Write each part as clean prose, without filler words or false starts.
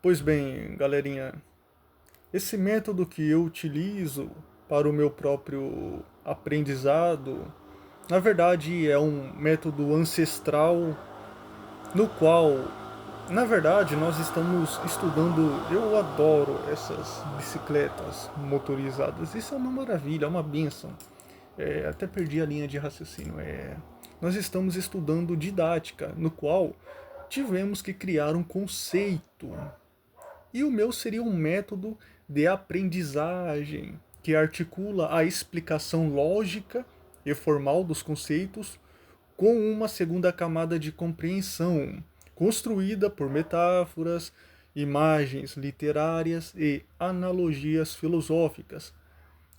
Pois bem, galerinha, esse método que eu utilizo para o meu próprio aprendizado, na verdade é um método ancestral no qual, na verdade, nós estamos estudando. Eu adoro essas bicicletas motorizadas, isso é uma maravilha, é uma bênção. Até perdi a linha de raciocínio. Nós estamos estudando didática, no qual tivemos que criar um conceito. E o meu seria um método de aprendizagem que articula a explicação lógica e formal dos conceitos com uma segunda camada de compreensão, construída por metáforas, imagens literárias e analogias filosóficas,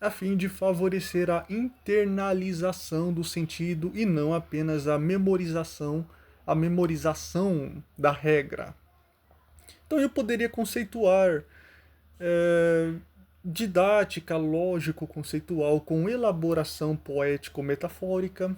a fim de favorecer a internalização do sentido e não apenas a memorização da regra. Então eu poderia conceituar é, didática lógico-conceitual com elaboração poético-metafórica,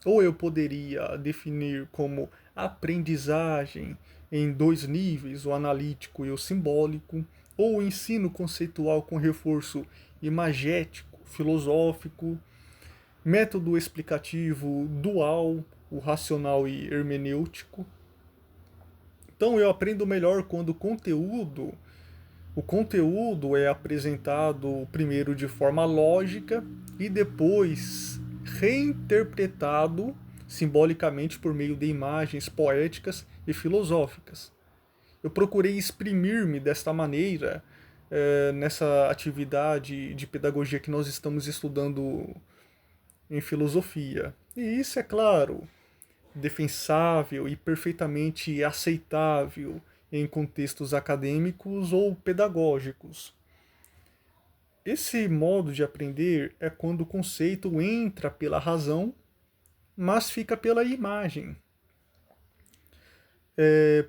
ou eu poderia definir como aprendizagem em dois níveis, o analítico e o simbólico, ou ensino conceitual com reforço imagético, filosófico, método explicativo dual, o racional e hermenêutico. Então eu aprendo melhor quando o conteúdo é apresentado primeiro de forma lógica e depois reinterpretado simbolicamente por meio de imagens poéticas e filosóficas. Eu procurei exprimir-me desta maneira nessa atividade de pedagogia que nós estamos estudando em filosofia. E isso, é claro, defensável e perfeitamente aceitável em contextos acadêmicos ou pedagógicos. Esse modo de aprender é quando o conceito entra pela razão, mas fica pela imagem.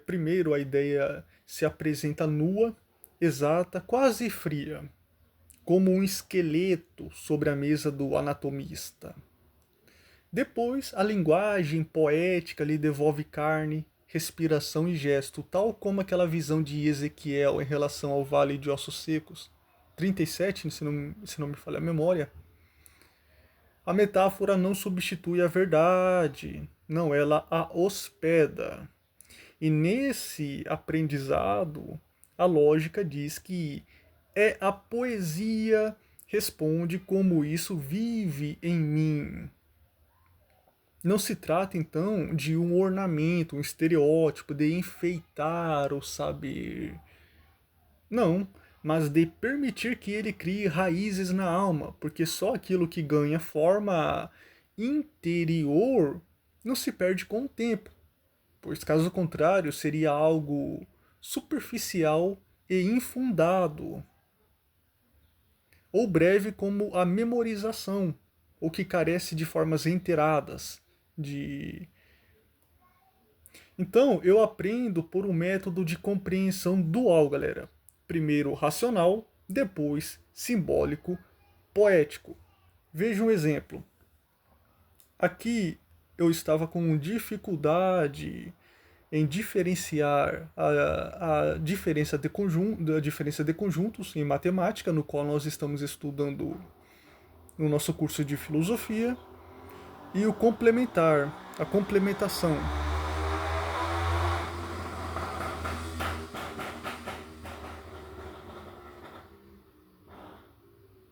Primeiro, a ideia se apresenta nua, exata, quase fria, como um esqueleto sobre a mesa do anatomista. Depois, a linguagem poética lhe devolve carne, respiração e gesto, tal como aquela visão de Ezequiel em relação ao vale de ossos secos. 37, se não me falha a memória. A metáfora não substitui a verdade, não, ela a hospeda. E nesse aprendizado, a lógica diz que é a poesia responde como isso vive em mim. Não se trata então de um ornamento, um estereótipo, de enfeitar o saber. Não, mas de permitir que ele crie raízes na alma, porque só aquilo que ganha forma interior não se perde com o tempo, pois caso contrário seria algo superficial e infundado, ou breve como a memorização, ou que carece de formas reiteradas, de Então, eu aprendo por um método de compreensão dual, galera. Primeiro racional, depois simbólico, poético. Veja um exemplo. Aqui eu estava com dificuldade em diferenciar a diferença de conjuntos em matemática, no qual nós estamos estudando no nosso curso de filosofia, e o complementar, a complementação.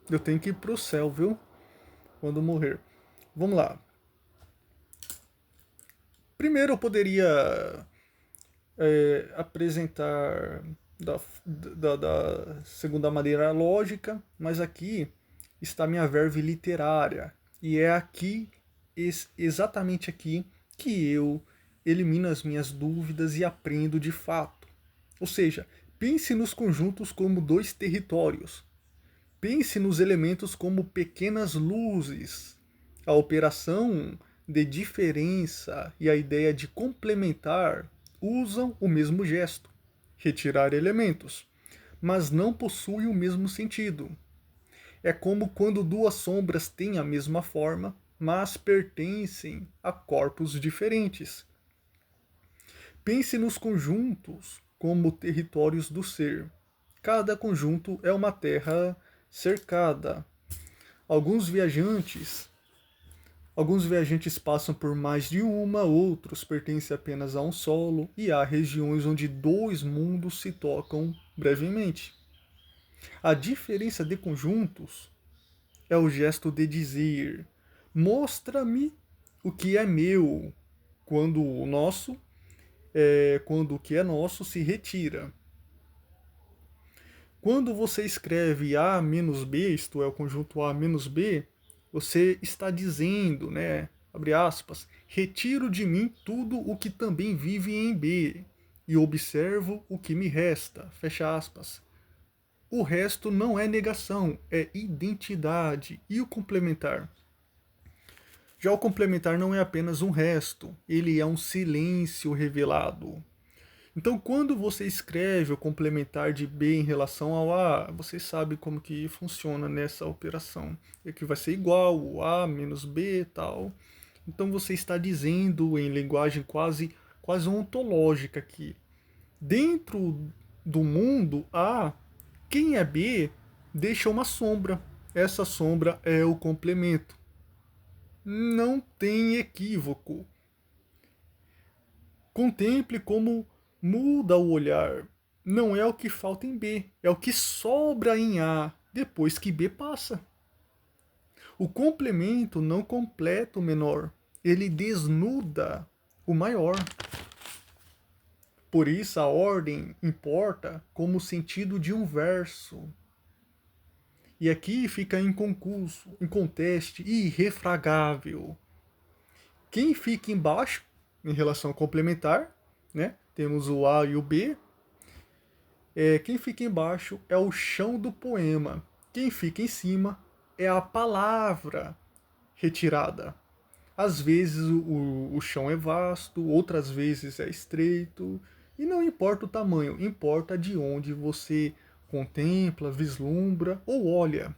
Eu tenho que ir pro céu, viu? Quando morrer. Vamos lá. Primeiro eu poderia apresentar da segunda maneira lógica, mas aqui está minha verve literária. E é aqui, exatamente aqui, que eu elimino as minhas dúvidas e aprendo de fato. Ou seja, pense nos conjuntos como dois territórios. Pense nos elementos como pequenas luzes. A operação de diferença e a ideia de complementar usam o mesmo gesto, retirar elementos, mas não possuem o mesmo sentido. É como quando duas sombras têm a mesma forma, mas pertencem a corpos diferentes. Pense nos conjuntos como territórios do ser. Cada conjunto é uma terra cercada. Alguns viajantes Alguns viajantes passam por mais de uma, outros pertencem apenas a um solo, e há regiões onde dois mundos se tocam brevemente. A diferença de conjuntos é o gesto de dizer: mostra-me o que é meu, quando quando o que é nosso se retira. Quando você escreve A menos B, isto é, o conjunto A menos B, você está dizendo, né, abre aspas, retiro de mim tudo o que também vive em B e observo o que me resta, fecha aspas. O resto não é negação, é identidade. E o complementar? Já o complementar não é apenas um resto, ele é um silêncio revelado. Então, quando você escreve o complementar de B em relação ao A, você sabe como que funciona nessa operação. É que vai ser igual o A menos B e tal. Então, você está dizendo em linguagem quase ontológica que dentro do mundo A, quem é B deixa uma sombra. Essa sombra é o complemento. Não tem equívoco. Contemple como muda o olhar. Não é o que falta em B, é o que sobra em A depois que B passa. O complemento não completa o menor, ele desnuda o maior. Por isso a ordem importa como sentido de um verso. E aqui fica inconcluso, inconteste e irrefragável. Quem fica embaixo, em relação ao complementar, né? Temos o A e o B. Quem fica embaixo é o chão do poema. Quem fica em cima é a palavra retirada. Às vezes o chão é vasto, outras vezes é estreito. E não importa o tamanho, importa de onde você contempla, vislumbra ou olha.